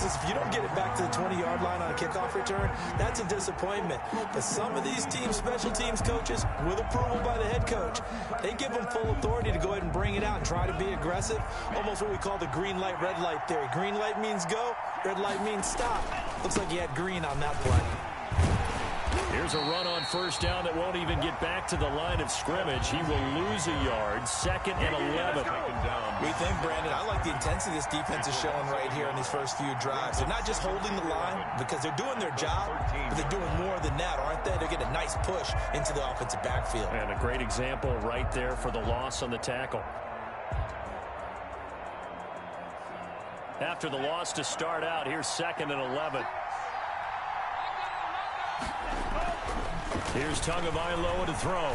is if you don't get it back to the 20-yard line on a kickoff return, that's a disappointment. But some of these teams, special teams coaches, with approval by the head coach, they give them full authority to go ahead and bring it out and try to be aggressive, almost what we call the green light, red light theory. Green light means go, red light means stop. Looks like he had green on that play. Here's a run on first down that won't even get back to the line of scrimmage. He will lose a yard, 2nd and 11. We think, Brandon, I like the intensity this defense is showing right here in these first few drives. They're not just holding the line because they're doing their job, but they're doing more than that, aren't they? They're getting a nice push into the offensive backfield. And a great example right there for the loss on the tackle. After the loss to start out, here's 2nd and 11. Here's Tagovailoa to throw.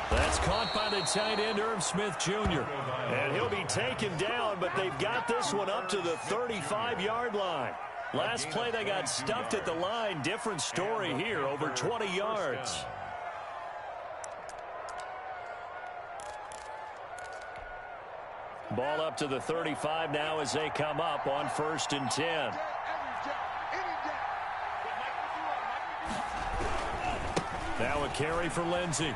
That's caught by the tight end, Irv Smith Jr. And he'll be taken down, but they've got this one up to the 35-yard line. Last play, they got stuffed at the line. Different story here, over 20 yards. Ball up to the 35 now as they come up on 1st and 10. Now a carry for Lindsey.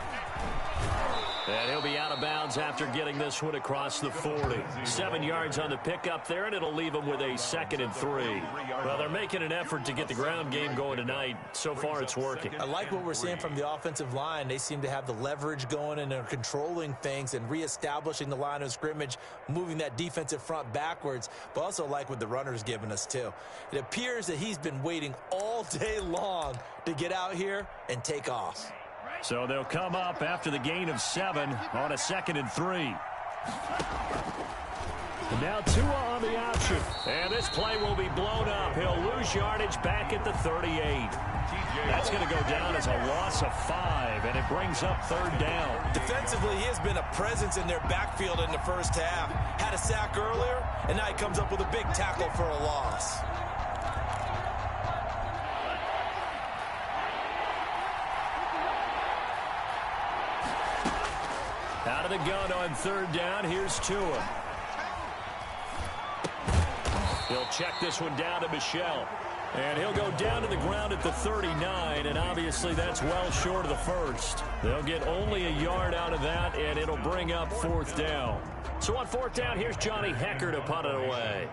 And he'll be out of bounds after getting this one across the 40. 7 yards on the pickup there, and it'll leave him with a 2nd and 3. Well, they're making an effort to get the ground game going tonight. So far, it's working. I like what we're seeing from the offensive line. They seem to have the leverage going, and they're controlling things and reestablishing the line of scrimmage, moving that defensive front backwards, but also like what the runner's giving us, too. It appears that he's been waiting all day long to get out here and take off. So they'll come up after the gain of 7 on a 2nd and 3. And now Tua on the option. And this play will be blown up. He'll lose yardage back at the 38. That's going to go down as a loss of 5, and it brings up 3rd down. Defensively, he has been a presence in their backfield in the first half. Had a sack earlier, and now he comes up with a big tackle for a loss. Out of the gun on 3rd down. Here's Tua. He'll check this one down to Michel. And he'll go down to the ground at the 39, and obviously that's well short of the first. They'll get only a yard out of that, and it'll bring up 4th down. So on 4th down, here's Johnny Hekker to punt it away.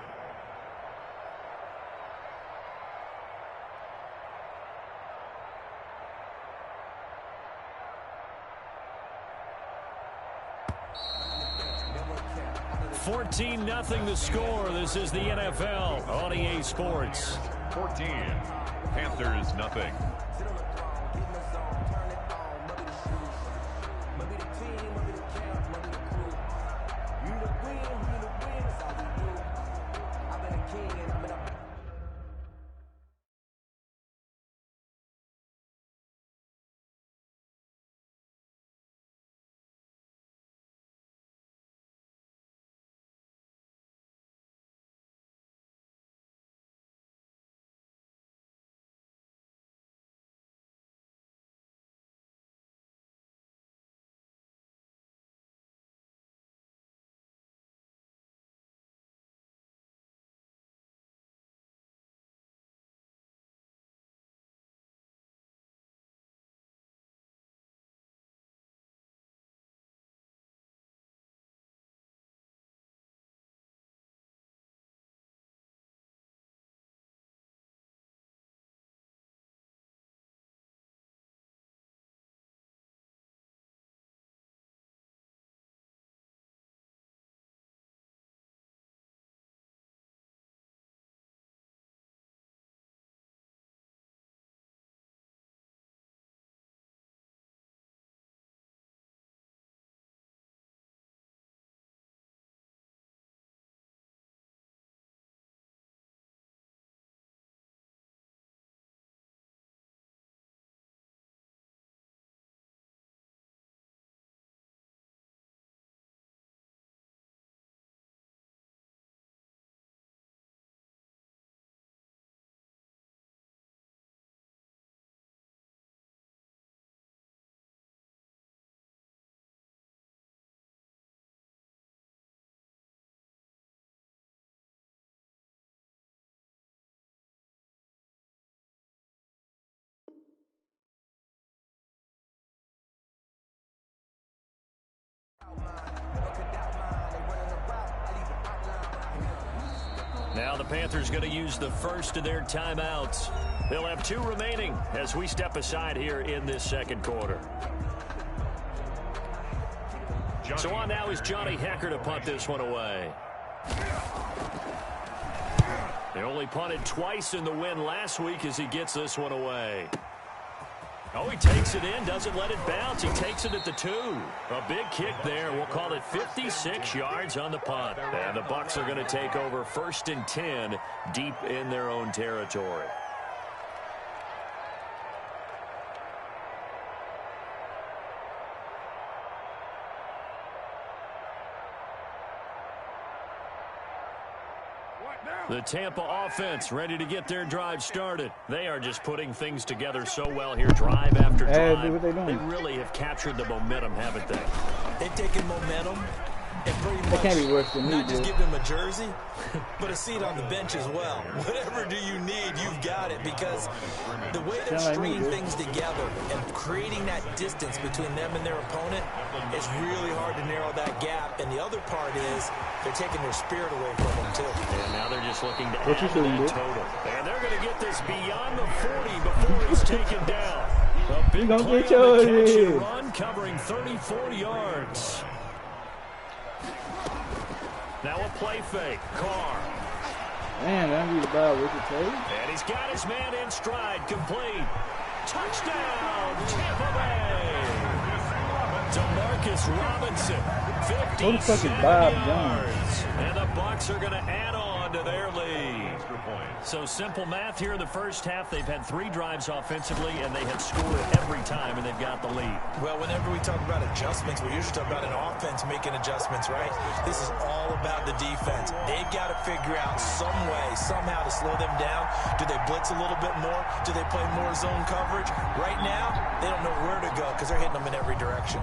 $14-0 the score. This is the NFL on EA Sports. 14. Panthers, nothing. Now the Panthers going to use the first of their timeouts. They'll have 2 remaining as we step aside here in this second quarter. So on now is Johnny Hecker to punt this one away. They only punted twice in the win last week as he gets this one away. Oh, he takes it in, doesn't let it bounce. He takes it at the 2. A big kick there. We'll call it 56 yards on the punt. And the Bucs are going to take over 1st and 10 deep in their own territory. The Tampa offense ready to get their drive started. They are just putting things together so well here, drive after drive. They really have captured the momentum, haven't they? They've taken momentum and pretty much can't be worse than not just give them a jersey, but a seat on the bench as well. Whatever do you need, you've got it, because the way they're stringing things together and creating that distance between them and their opponent is really hard to narrow that gap. And the other part is they're taking their spirit away from them, too. And now they're just looking to add to that total. And they're going to get this beyond the 40 before he's taken down. A big play on the catch and run, covering 34 yards. Now a play fake. Carr. Man, that'd be about what you take. And he's got his man in stride. Complete. Touchdown, Tampa Bay. DeMarcus Robinson, 57 yards. And the Bucs are going to add on to their lead. So simple math here in the first half. They've had 3 drives offensively, and they have scored every time, and they've got the lead. Well, whenever we talk about adjustments, we usually talk about an offense making adjustments, right? This is all about the defense. They've got to figure out some way, somehow to slow them down. Do they blitz a little bit more? Do they play more zone coverage? Right now, they don't know where to go because they're hitting them in every direction.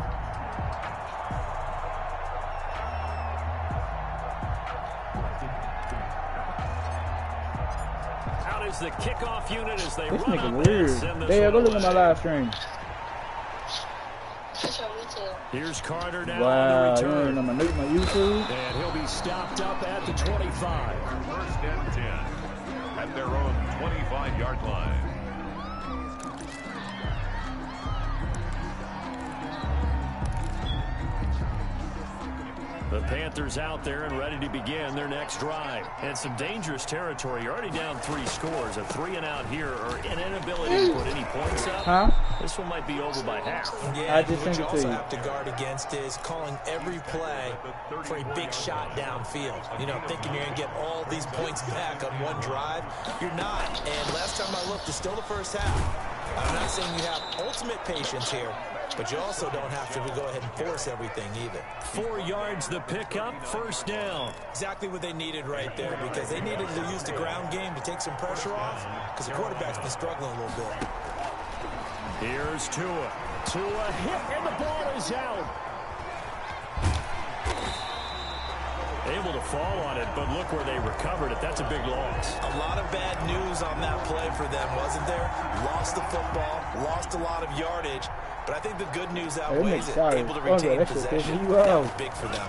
Is the kickoff unit as they this run nigga up weird. They go look at my live stream. Here's Carter now wow, on the return. On my YouTube. And he'll be stopped up at the 25. 1st and 10 at their own 25-yard line. The Panthers out there and ready to begin their next drive. And some dangerous territory. You're already down 3 scores. A 3-and-out here or an inability to put any points up. This one might be over by half. Yeah, I just what you also have to guard against is calling every play for a big shot downfield. You know, thinking you're going to get all these points back on one drive. You're not. And last time I looked, it's still the first half. I'm not saying you have ultimate patience here, but you also don't have to go ahead and force everything either. 4 yards the pickup, 1st down. Exactly what they needed right there, because they needed to use the ground game to take some pressure off, because the quarterback's been struggling a little bit. Here's Tua. Tua hit, and the ball is out. Able to fall on it, but look where they recovered it. That's a big loss. A lot of bad news on that play for them, wasn't there? Lost the football, lost a lot of yardage, but I think the good news outweighs it. Able to retain possession. That was big for them.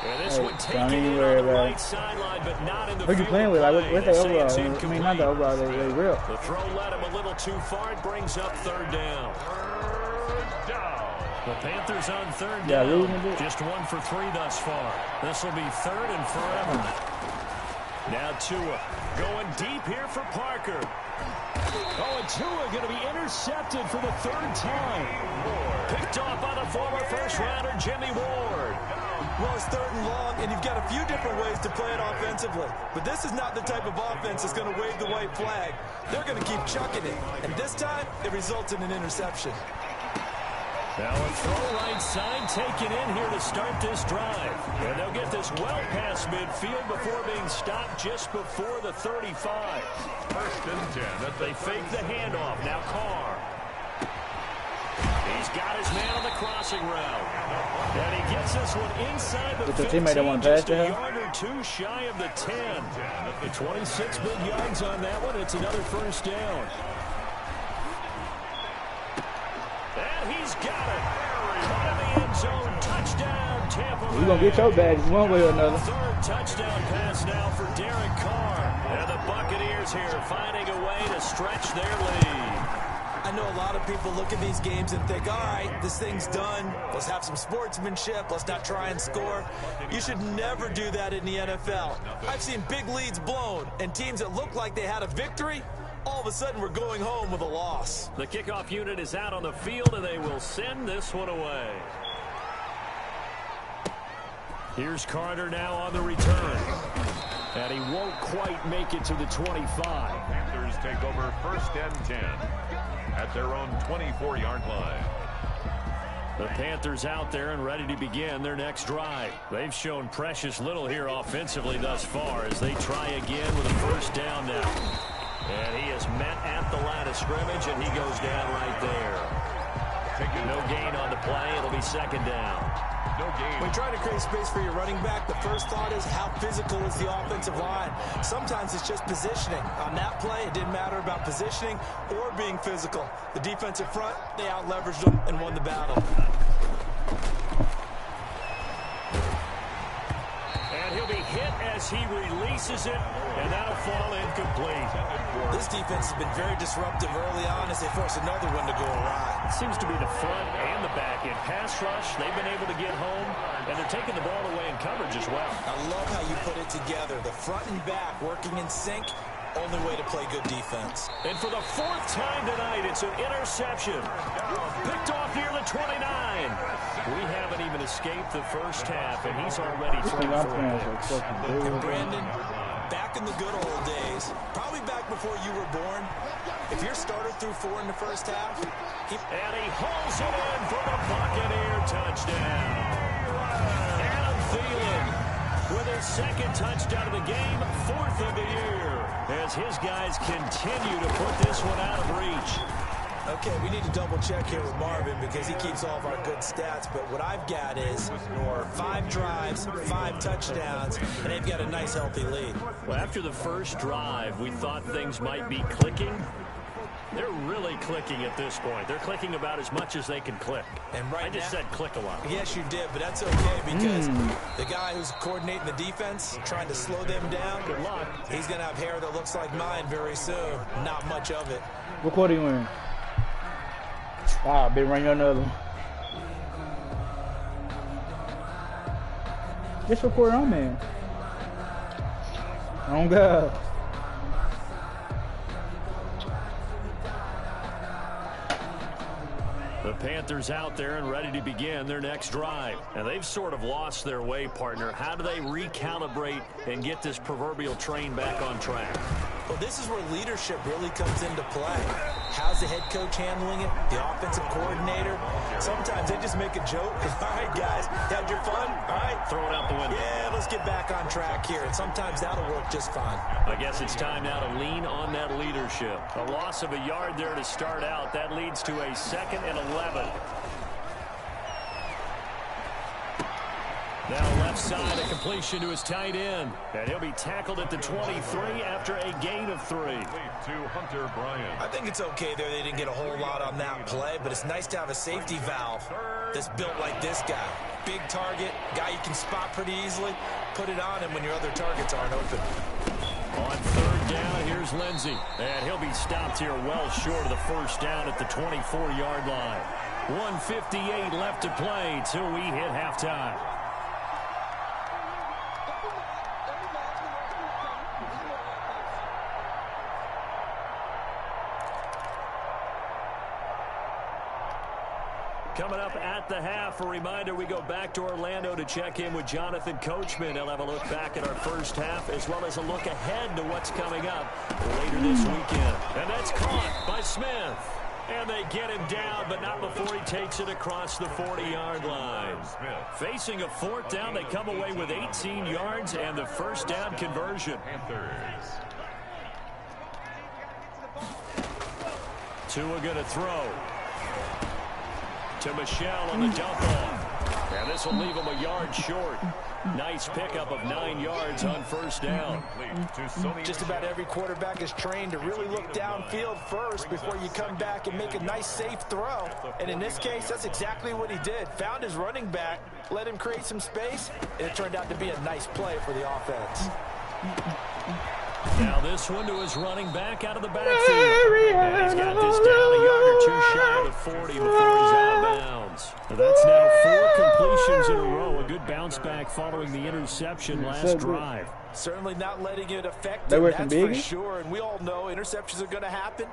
And this one taken in on the right sideline, but not in the field. Who you playing with? Like, what's the overall? I mean, not the overall, they real. The throw led him a little too far. It brings up 3rd down. The Panthers on 3rd down. Just 1 for 3 thus far. This will be 3rd and forever. Now Tua going deep here for Parker. Oh, and Tua going to be intercepted for the 3rd time. Picked off by the former first-rounder Jimmy Ward. Well, it's 3rd and long, and you've got a few different ways to play it offensively. But this is not the type of offense that's going to wave the white flag. They're going to keep chucking it. And this time, it results in an interception. Now a throw right side taken in here to start this drive. And they'll get this well past midfield before being stopped just before the 35. 1st and 10. They fake the handoff. Now Carr. He's got his man on the crossing route. And he gets this one inside the 15, just a yard or 2 shy of the 10. The 26 big yards on that one. It's another 1st down. And he's got it. Out of the end zone. Touchdown, Tampa You're going to get your badges one way or another. Third touchdown pass now for Derek Carr. And the Buccaneers here finding a way to stretch their lead. I know a lot of people look at these games and think, all right, this thing's done. Let's have some sportsmanship. Let's not try and score. You should never do that in the NFL. I've seen big leads blown, and teams that look like they had a victory, all of a sudden we're going home with a loss. The kickoff unit is out on the field, and they will send this one away. Here's Carter now on the return. And he won't quite make it to the 25. Panthers take over 1st and 10 at their own 24-yard line. The Panthers out there and ready to begin their next drive. They've shown precious little here offensively thus far as they try again with a 1st down now. And he is met at the line of scrimmage, and he goes down right there. No gain on the play. It'll be 2nd down. No gain. When trying to create space for your running back, the first thought is how physical is the offensive line. Sometimes it's just positioning. On that play, it didn't matter about positioning or being physical. The defensive front, they out-leveraged them and won the battle. And he'll be hit as he releases it, and that'll fall incomplete. This defense has been very disruptive early on as they force another one to go awry. It seems to be the front and the back. In pass rush, they've been able to get home, and they're taking the ball away in coverage as well. I love how you put it together. The front and back working in sync, only way to play good defense. And for the 4th time tonight, it's an interception. Picked off near the 29. We haven't even escaped the first half, and he's already thrown 4 picks. And Brandon, back in the good old days, probably back before you were born, if your starter threw 4 in the first half, and he hauls it in for the Buccaneer touchdown. Adam Thielen with his 2nd touchdown of the game, 4th of the year, as his guys continue to put this one out of reach. Okay, we need to double check here with Marvin because he keeps all of our good stats, but what I've got is 5 drives, 5 touchdowns, and they've got a nice healthy lead. Well, after the first drive, we thought things might be clicking. They're really clicking at this point. They're clicking about as much as they can click. And I just said click a lot. Yes, you did, but that's okay because the guy who's coordinating the defense, trying to slow them down, good luck. He's going to have hair that looks like mine very soon. Not much of it. What quarter you in? Wow, been running another one. Just what quarter I'm in. Oh, God. The Panthers out there and ready to begin their next drive. And they've sort of lost their way, partner. How do they recalibrate and get this proverbial train back on track? Well, this is where leadership really comes into play. How's the head coach handling it? The offensive coordinator? Sometimes they just make a joke. All right, guys, had your fun? All right. Throw it out the window. Yeah, let's get back on track here. And sometimes that'll work just fine. I guess it's time now to lean on that leadership. A loss of a yard there to start out. That leads to a 2nd and 11. Now left side, a completion to his tight end. And he'll be tackled at the 23 after a gain of 3. To Hunter Bryant. I think it's okay there. They didn't get a whole lot on that play, but it's nice to have a safety valve that's built like this guy. Big target, guy you can spot pretty easily. Put it on him when your other targets aren't open. On 3rd down, here's Lindsey. And he'll be stopped here well short of the 1st down at the 24-yard line. 1:58 left to play till we hit halftime. Coming up at the half, a reminder, we go back to Orlando to check in with Jonathan Coachman. He'll have a look back at our first half as well as a look ahead to what's coming up later this weekend. And that's caught by Smith. And they get him down, but not before he takes it across the 40-yard line. Facing a 4th down, they come away with 18 yards and the 1st down conversion. Tua going to throw. To Michelle on the dump off. And this will leave him a yard short. Nice pickup of 9 yards on first down. Just about every quarterback is trained to really look downfield first before you come back and make a nice, safe throw. And in this case, that's exactly what he did. Found his running back, let him create some space, and it turned out to be a nice play for the offense. Now this one to his running back out of the backfield. And he's got this down a yard or two shy of the 40 before he's out of bounds. That's now 4 completions in a row. A good bounce back following the interception last drive. Certainly not letting it affect him, that's for sure. And we all know interceptions are going to happen.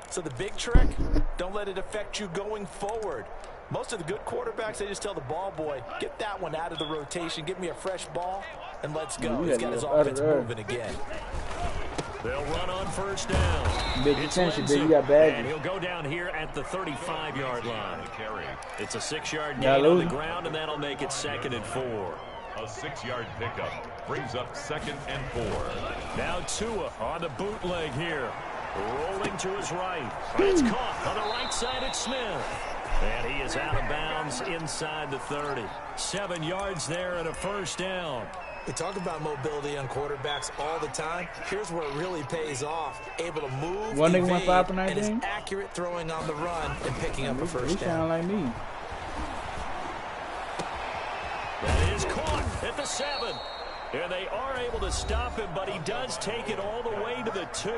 So the big trick, don't let it affect you going forward. Most of the good quarterbacks, they just tell the ball boy, get that one out of the rotation, give me a fresh ball, and let's go. He's got his offense moving again. They'll run on first down. Big attention, big. You got bad. And he'll go down here at the 35-yard line. It's a 6-yard gain on the ground, and that'll make it 2nd and 4. A 6-yard pickup brings up 2nd and 4. Now Tua on the bootleg here. Rolling to his right. It's caught on the right side at Smith. And he is out of bounds inside the 30. 7 yards there and a first down. We talk about mobility on quarterbacks all the time. Here's where it really pays off. Able to move, evade, and is accurate throwing on the run and picking up a first down. Sound like me. That is caught at the 7. And they are able to stop him, but he does take it all the way to the 2.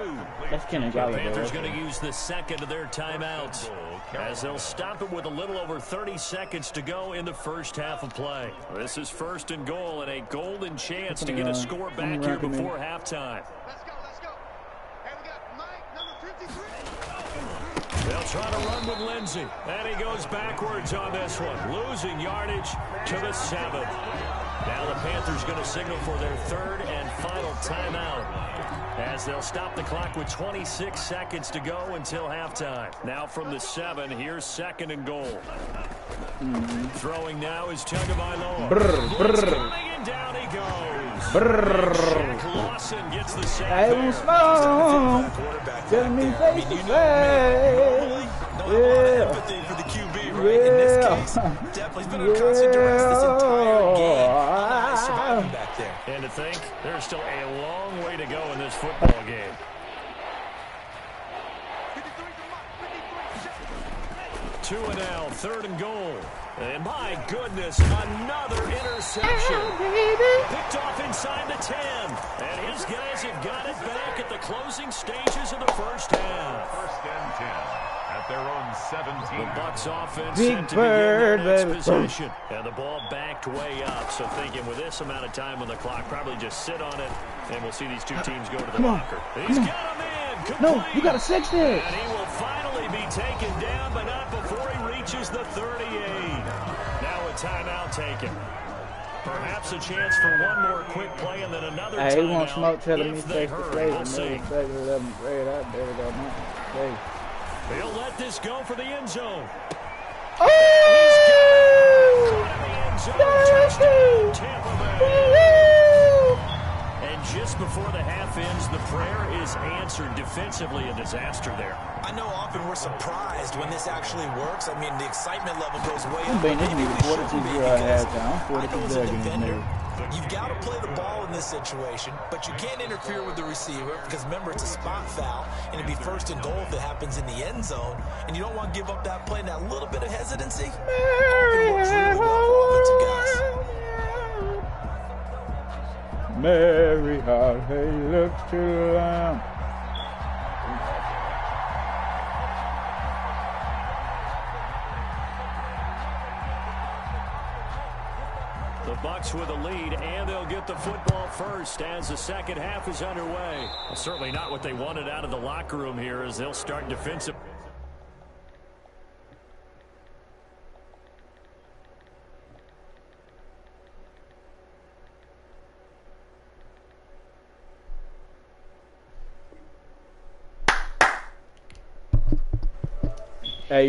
That's the Panthers going to use the 2nd of their timeouts, as they'll stop him with a little over 30 seconds to go in the first half of play. This is 1st and goal and a golden chance to get a score back here before halftime. They'll try to run with Lindsey, and he goes backwards on this one, losing yardage to the 7th. Now the Panthers going to signal for their 3rd and final timeout, as they'll stop the clock with 26 seconds to go until halftime. Now from the 7, here's 2nd and goal. Throwing now is Tagovailoa. And down he goes. Shaq Lawson gets the save. I was slow. Telling me face to face. Empathy for the QB, right? In this case, definitely been on constant duress this entire game. Nice surviving back there. And to think, there's still a long way to go in this football game. Tua now, 3rd and goal. And my goodness, another interception. Picked off inside the 10. And his guys have got it back at the closing stages of the first half. 1st and 10 at their own 17. The Bucs offense set to begin their next possession. And the ball backed way up. So thinking with this amount of time on the clock, probably just sit on it, and we'll see these two teams go to the locker. He's got him in. Complete. No, you got a 6 there. And he will finally be taken down, but not before he reaches the 38. Now a timeout taken. Perhaps a chance for one more quick play and then another timeout. He won't smoke telling me face to face. We'll see. Hey. He'll let this go for the end zone. Oh! He's got it. Touchdown, Tampa Bay. And just before the half ends, the prayer is answered. Defensively, a disaster there. I know often we're surprised when this actually works. I mean, the excitement level goes way up. You've got to play the ball in this situation, but you can't interfere with the receiver because, remember, it's a spot foul, and it'd be 1st and goal if it happens in the end zone, and you don't want to give up that play and that little bit of hesitancy. Often works really well for offensive guys. Mary, how he looks to the lamb. The Bucs with a lead, and they'll get the football first as the second half is underway. Well, certainly not what they wanted out of the locker room here as they'll start defensive.